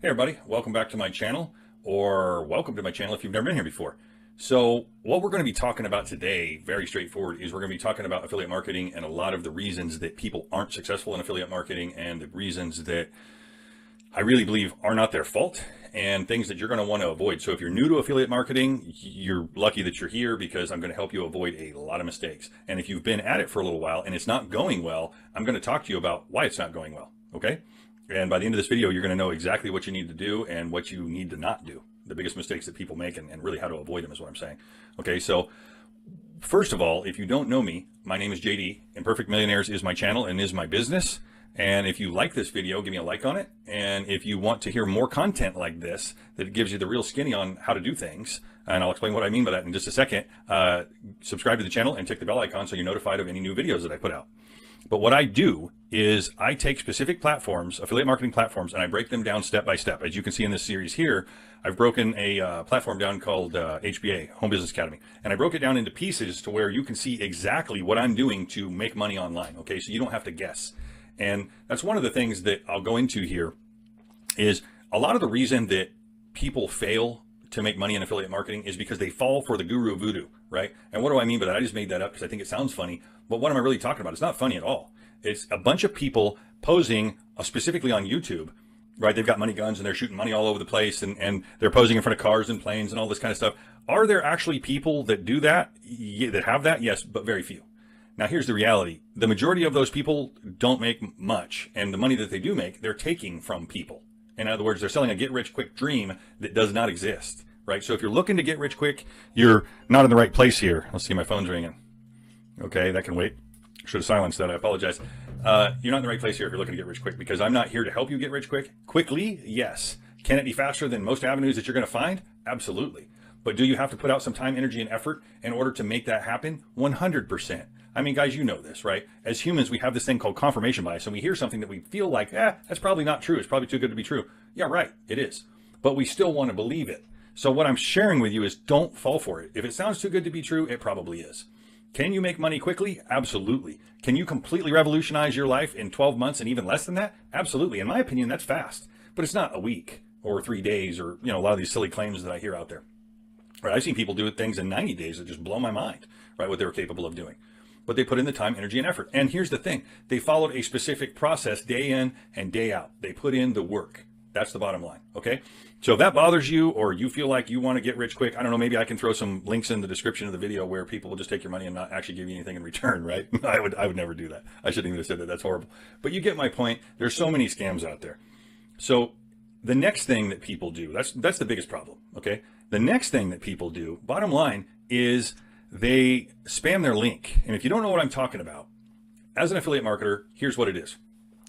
Hey everybody, welcome back to my channel, or welcome to my channel if you've never been here before. So what we're going to be talking about today, very straightforward, is we're going to be talking about affiliate marketing and a lot of the reasons that people aren't successful in affiliate marketing and the reasons that I really believe are not their fault and things that you're going to want to avoid. So if you're new to affiliate marketing, you're lucky that you're here because I'm going to help you avoid a lot of mistakes. And if you've been at it for a little while and it's not going well, I'm going to talk to you about why it's not going well. Okay? And by the end of this video, you're going to know exactly what you need to do and what you need to not do. The biggest mistakes that people make and really how to avoid them is what I'm saying. Okay, so first of all, if you don't know me, my name is JD. Imperfect Millionaires is my channel and is my business. And if you like this video, give me a like on it. And if you want to hear more content like this, that gives you the real skinny on how to do things, and I'll explain what I mean by that in just a second, subscribe to the channel and tick the bell icon so you're notified of any new videos that I put out. But what I do is I take specific platforms, affiliate marketing platforms, and I break them down step by step. As you can see in this series here, I've broken a platform down called HBA, Home Business Academy. And I broke it down into pieces to where you can see exactly what I'm doing to make money online. Okay, so you don't have to guess. And that's one of the things that I'll go into here is a lot of the reason that people fail to make money in affiliate marketing is because they fall for the guru voodoo, right? And what do I mean by that? I just made that up because I think it sounds funny. But what am I really talking about? It's not funny at all. It's a bunch of people posing specifically on YouTube, right? They've got money guns and they're shooting money all over the place and they're posing in front of cars and planes and all this kind of stuff. Are there actually people that do that, that have that? Yes, but very few. Now, here's the reality. The majority of those people don't make much, and the money that they do make, they're taking from people. In other words, they're selling a get-rich-quick dream that does not exist, right? So if you're looking to get rich quick, you're not in the right place here. Let's see, my phone's ringing. Okay, that can wait. Should have silenced that. I apologize. You're not in the right place here if you're looking to get rich quick, because I'm not here to help you get rich quick. Quickly, yes. Can it be faster than most avenues that you're going to find? Absolutely. But do you have to put out some time, energy, and effort in order to make that happen? 100%. I mean, guys, you know this, right? As humans, we have this thing called confirmation bias, and we hear something that we feel like, that's probably not true. It's probably too good to be true. Yeah, right, it is. But we still want to believe it. So what I'm sharing with you is don't fall for it. If it sounds too good to be true, it probably is. Can you make money quickly? Absolutely. Can you completely revolutionize your life in 12 months and even less than that? Absolutely. In my opinion, that's fast. But it's not a week or 3 days or, a lot of these silly claims that I hear out there. Right? I've seen people do things in 90 days that just blow my mind, right? What they were capable of doing. But they put in the time, energy, and effort. And here's the thing. They followed a specific process day in and day out. They put in the work. That's the bottom line, okay? So if that bothers you or you feel like you want to get rich quick, I don't know, maybe I can throw some links in the description of the video where people will just take your money and not actually give you anything in return, right? I would never do that. I shouldn't even have said that. That's horrible. But you get my point. There's so many scams out there. So the next thing that people do, that's the biggest problem, okay? The next thing that people do, bottom line, is they spam their link. And if you don't know what I'm talking about, as an affiliate marketer, here's what it is.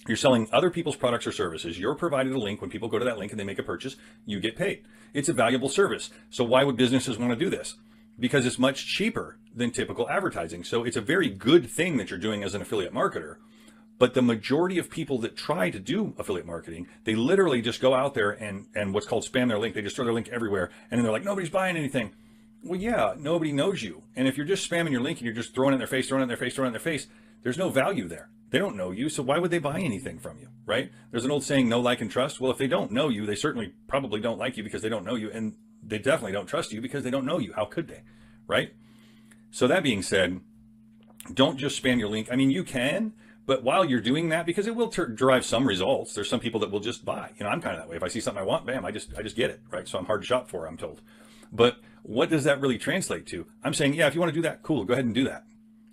You're selling other people's products or services. You're provided a link. When people go to that link and they make a purchase, you get paid. It's a valuable service. So why would businesses want to do this? Because it's much cheaper than typical advertising. So it's a very good thing that you're doing as an affiliate marketer. But the majority of people that try to do affiliate marketing, they literally just go out there and what's called spam their link. They just throw their link everywhere. And then they're like, nobody's buying anything. Well, yeah, nobody knows you. And if you're just spamming your link and you're just throwing it in their face, throwing it in their face, throwing it in their face, there's no value there. They don't know you, so why would they buy anything from you, right? There's an old saying, know, like, and trust. Well, if they don't know you, they certainly probably don't like you because they don't know you, and they definitely don't trust you because they don't know you. How could they, right? So that being said, don't just spam your link. I mean, you can, but while you're doing that, because it will derive some results, there's some people that will just buy. I'm kind of that way. If I see something I want, bam, I just get it, right? So I'm hard to shop for, I'm told. But what does that really translate to? I'm saying, yeah, if you want to do that, cool, go ahead and do that.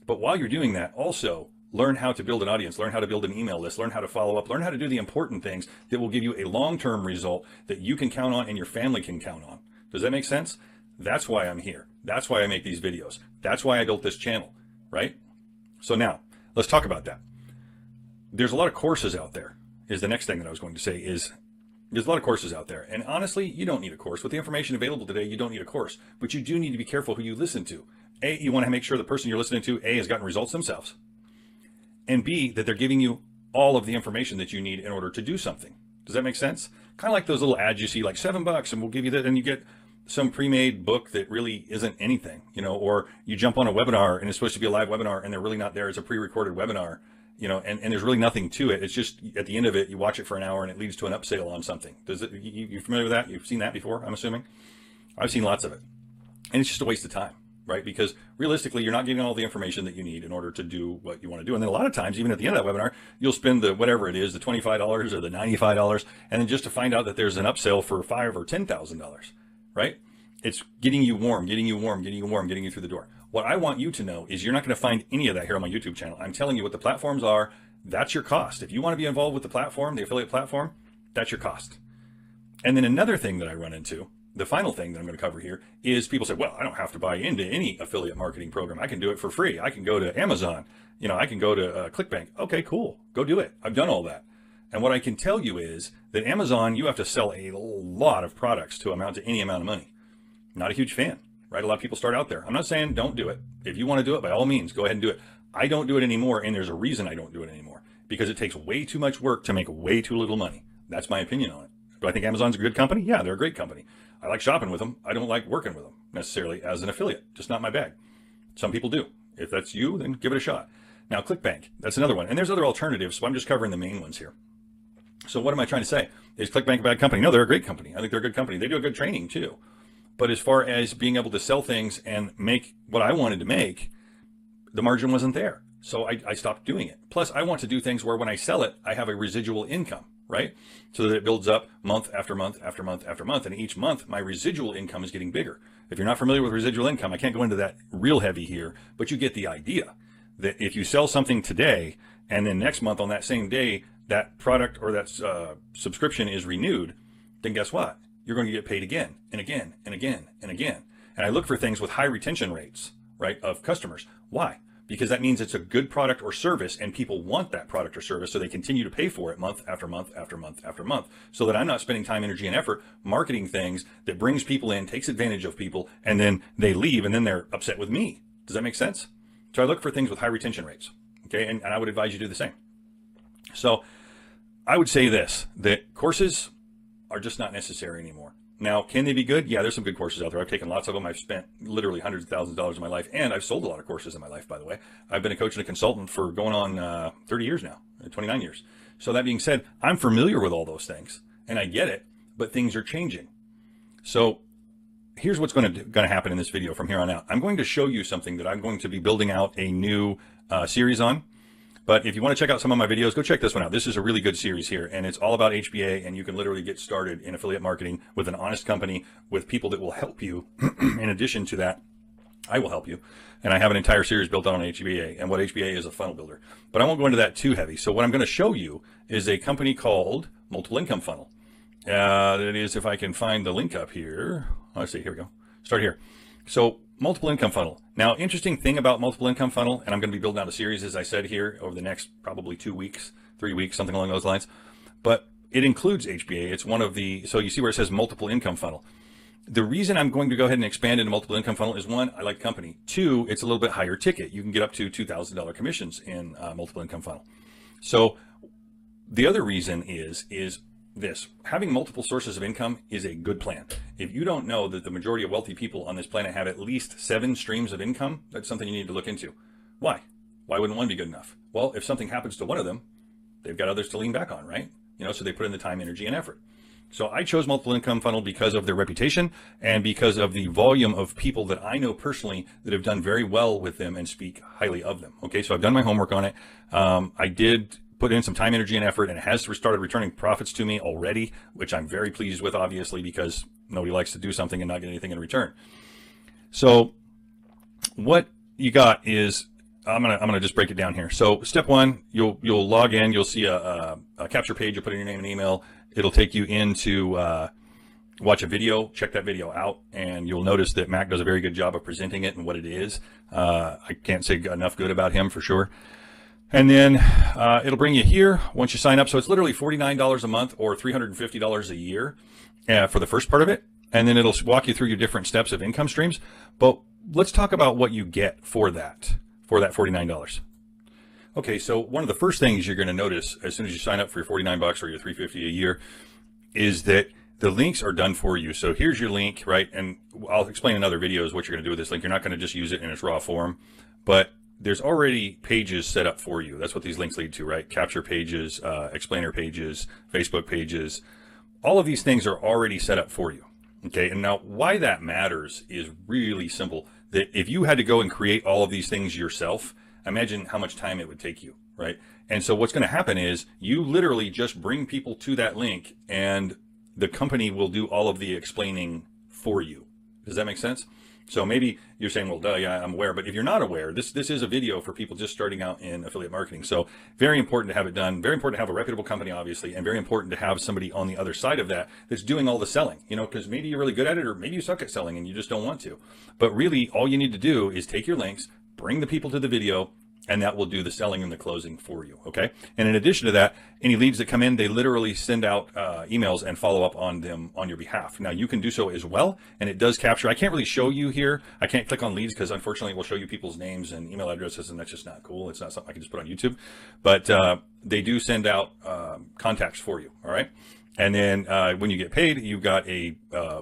But while you're doing that, also learn how to build an audience, learn how to build an email list, learn how to follow up, learn how to do the important things that will give you a long-term result that you can count on and your family can count on. Does that make sense? That's why I'm here. That's why I make these videos. That's why I built this channel, right? So now let's talk about that. There's a lot of courses out there is the next thing that I was going to say is there's a lot of courses out there. And honestly, you don't need a course. With the information available today, you don't need a course. But you do need to be careful who you listen to. A, you want to make sure the person you're listening to, A, has gotten results themselves. And B, that they're giving you all of the information that you need in order to do something. Does that make sense? Kind of like those little ads you see, like $7 and we'll give you that, and you get some pre-made book that really isn't anything, or you jump on a webinar and it's supposed to be a live webinar and they're really not there. It's a pre-recorded webinar. and there's really nothing to it. It's just at the end of it, you watch it for an hour and it leads to an upsell on something. You familiar with that? You've seen that before, I'm assuming? I've seen lots of it. And it's just a waste of time, right? Because realistically, you're not getting all the information that you need in order to do what you want to do. And then a lot of times, even at the end of that webinar, you'll spend the whatever it is, the $25 or the $95, and then just to find out that there's an upsell for $5,000 or $10,000, right? It's getting you warm, getting you warm, getting you warm, getting you through the door. What I want you to know is you're not going to find any of that here on my YouTube channel. I'm telling you what the platforms are. That's your cost. If you want to be involved with the platform, the affiliate platform, that's your cost. And then another thing that I run into, the final thing that I'm going to cover here, is people say, well, I don't have to buy into any affiliate marketing program. I can do it for free. I can go to Amazon. I can go to Clickbank. Okay, cool. Go do it. I've done all that. And what I can tell you is that Amazon, you have to sell a lot of products to amount to any amount of money. Not a huge fan, right? A lot of people start out there. I'm not saying don't do it. If you want to do it, by all means, go ahead and do it. I don't do it anymore, and there's a reason I don't do it anymore. Because it takes way too much work to make way too little money. That's my opinion on it. Do I think Amazon's a good company? Yeah, they're a great company. I like shopping with them. I don't like working with them necessarily as an affiliate. Just not my bag. Some people do. If that's you, then give it a shot. Now, Clickbank, that's another one. And there's other alternatives, so I'm just covering the main ones here. So what am I trying to say? Is Clickbank a bad company? No, they're a great company. I think they're a good company. They do a good training too. But as far as being able to sell things and make what I wanted to make, the margin wasn't there. So I stopped doing it. Plus, I want to do things where when I sell it, I have a residual income, right? So that it builds up month after month after month after month. And each month, my residual income is getting bigger. If you're not familiar with residual income, I can't go into that real heavy here, but you get the idea that if you sell something today and then next month on that same day, that product or that subscription is renewed, then guess what? You're going to get paid again and again and again and again. And I look for things with high retention rates, right, of customers. Why? Because that means it's a good product or service and people want that product or service, so they continue to pay for it month after month after month after month, so that I'm not spending time, energy, and effort marketing things that brings people in, takes advantage of people, and then they leave and then they're upset with me. Does that make sense? So I look for things with high retention rates, okay? And I would advise you do the same. So I would say this, that courses are just not necessary anymore. Now, can they be good? Yeah, there's some good courses out there. I've taken lots of them. I've spent literally hundreds of thousands of dollars in my life, and I've sold a lot of courses in my life, by the way. I've been a coach and a consultant for going on 30 years now, 29 years. So that being said, I'm familiar with all those things, and I get it, but things are changing. So here's what's going to happen in this video from here on out. I'm going to show you something that I'm going to be building out a new series on. But if you want to check out some of my videos, go check this one out. This is a really good series here, and it's all about HBA, and you can literally get started in affiliate marketing with an honest company, with people that will help you. In addition to that, I will help you. And I have an entire series built on HBA, and what HBA is a funnel builder. But I won't go into that too heavy. So what I'm going to show you is a company called Multiple Income Funnel. That is, if I can find the link up here. Let's see, here we go. Start here. So Multiple Income Funnel. Now, interesting thing about Multiple Income Funnel, and I'm going to be building out a series, as I said here, over the next probably 2 weeks, 3 weeks, something along those lines. But it includes HBA. It's one of the, so you see where it says Multiple Income Funnel. The reason I'm going to go ahead and expand into Multiple Income Funnel is, one, I like company. Two, it's a little bit higher ticket. You can get up to $2,000 commissions in Multiple Income Funnel. So the other reason is this: having multiple sources of income is a good plan. If you don't know that the majority of wealthy people on this planet have at least 7 streams of income, that's something you need to look into. Why? Why wouldn't one be good enough? Well, if something happens to one of them, they've got others to lean back on, right? So they put in the time, energy, and effort. So I chose Multiple Income Funnel because of their reputation and because of the volume of people that I know personally that have done very well with them and speak highly of them. Okay, so I've done my homework on it. I did put in some time, energy, and effort, and it has started returning profits to me already, which I'm very pleased with, obviously, because nobody likes to do something and not get anything in return. So what you got is, I'm gonna just break it down here. So step one, you'll log in, you'll see a capture page, you'll put in your name and email. It'll take you into watch a video, check that video out, and you'll notice that Mac does a very good job of presenting it and what it is. I can't say enough good about him, for sure. And then it'll bring you here once you sign up. So it's literally $49 a month or $350 a year for the first part of it. And then it'll walk you through your different steps of income streams. But let's talk about what you get for that $49. Okay, so one of the first things you're going to notice as soon as you sign up for your 49 bucks or your $350 a year is that the links are done for you. So here's your link, right? And I'll explain in other videos what you're going to do with this link. You're not going to just use it in its raw form, but there's already pages set up for you. That's what these links lead to, right? Capture pages, explainer pages, Facebook pages. All of these things are already set up for you. Okay. And now why that matters is really simple. That if you had to go and create all of these things yourself, imagine how much time it would take you, right? And so what's going to happen is you literally just bring people to that link and the company will do all of the explaining for you. Does that make sense? So maybe you're saying, well, duh, yeah, I'm aware. But if you're not aware, this is a video for people just starting out in affiliate marketing. So very important to have it done. Very important to have a reputable company, obviously, and very important to have somebody on the other side of that that's doing all the selling, you know, because maybe you're really good at it or maybe you suck at selling and you just don't want to. But really, all you need to do is take your links, bring the people to the video, and that will do the selling and the closing for you. Okay. And in addition to that, any leads that come in, they literally send out emails and follow up on them on your behalf. Now you can do so as well. And it does capture, I can't really show you here. I can't click on leads because unfortunately it will show you people's names and email addresses. And that's just not cool. It's not something I can just put on YouTube, but they do send out contacts for you. All right. And then when you get paid, you've got a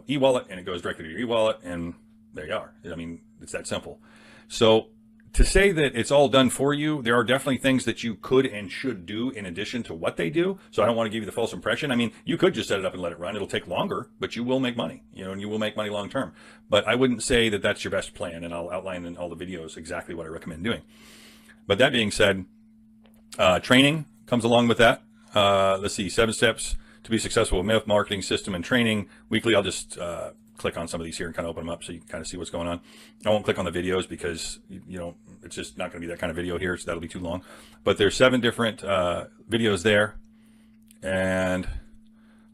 e-wallet and it goes directly to your e-wallet and there you are. I mean, it's that simple. So to say that it's all done for you, there are definitely things that you could and should do in addition to what they do. So I don't want to give you the false impression. I mean, you could just set it up and let it run. It'll take longer, but you will make money, you know, and you will make money long term. But I wouldn't say that that's your best plan. And I'll outline in all the videos exactly what I recommend doing. But that being said, training comes along with that. Let's see, 7 steps to be successful with marketing system and training weekly. I'll just click on some of these here and kind of open them up so you can kind of see what's going on. I won't click on the videos because, you know, it's just not going to be that kind of video here, so that'll be too long. But there's 7 different videos there. And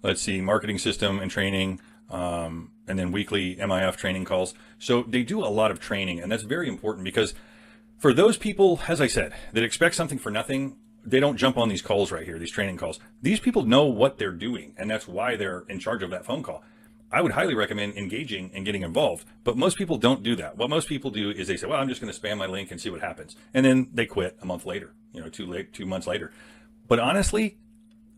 let's see, marketing system and training, and then weekly MIF training calls. So they do a lot of training, and that's very important because for those people, as I said, that expect something for nothing, they don't jump on these calls right here, these training calls. These people know what they're doing, and that's why they're in charge of that phone call. I would highly recommend engaging and getting involved, but most people don't do that. What most people do is they say, well, I'm just going to spam my link and see what happens. And then they quit a month later, you know, 2 months later. But honestly,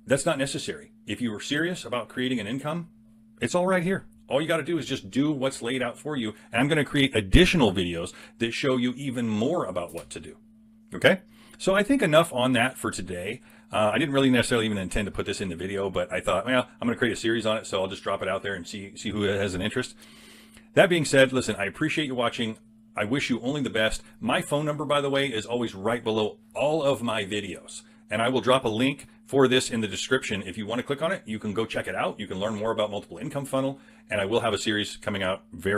that's not necessary. If you are serious about creating an income, it's all right here. All you got to do is just do what's laid out for you. And I'm going to create additional videos that show you even more about what to do. Okay. So I think enough on that for today. I didn't really necessarily even intend to put this in the video, but I thought, well, I'm going to create a series on it. So I'll just drop it out there and see who has an interest. That being said, listen, I appreciate you watching. I wish you only the best. My phone number, by the way, is always right below all of my videos. And I will drop a link for this in the description. If you want to click on it, you can go check it out. You can learn more about multiple income funnel. And I will have a series coming out very